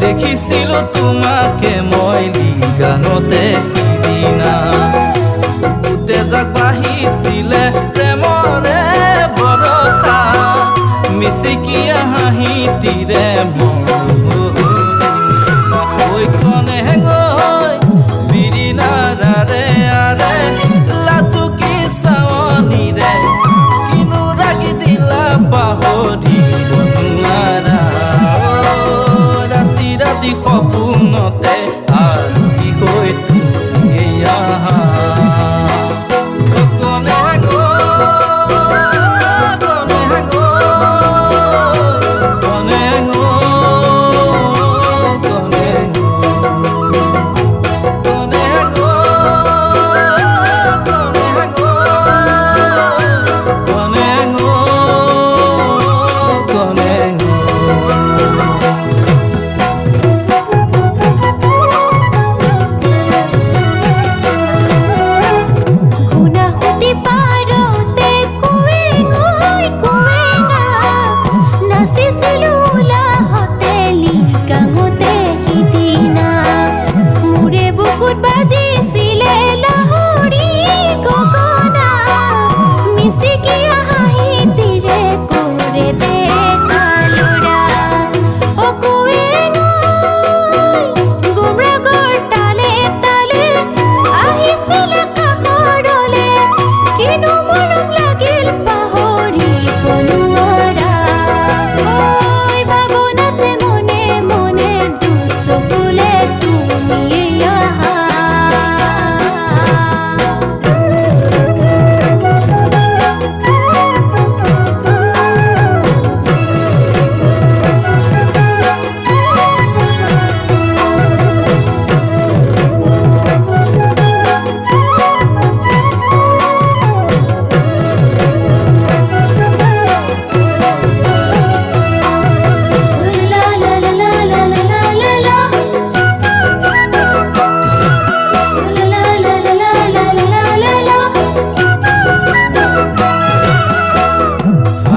দেখিছিলো তোমাকে মই লিগানতে সিদিনা বুকুতে জাক বাঢ়িছিলে প্ৰেমৰে বৰষা মিচিকিয়া হাঁহিতিৰে ঐ কনে গৈ বিৰিণাৰে আৰে লাজুকি চাৱনীৰে কিনো ৰাগি দিলা পাহৰি সপোনতে আলহী হৈ তুমি আহা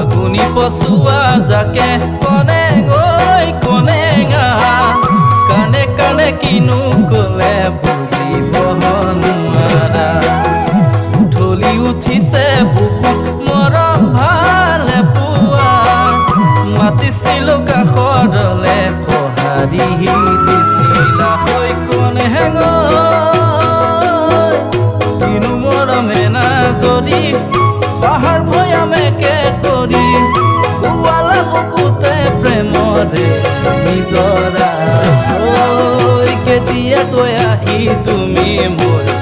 কনে পচুৱা যাকে কনে গৈ কনে গা কানে কানে কিনো কলে বুজিব নোৱাৰা উঠলি উঠিছে বুকুত মৰম ভালে পোৱা মাতিছিলো কাষৰলে সঁহাৰি দিছিলা ঐ কনে গৈ কিনো মৰমে না যদি পাহাৰ ভৈয়ামেকে কৰি শুৱালা বুকুতে প্ৰেমৰে নিজৰা ঐ কেতিয়াকৈ আহি তুমি মোৰ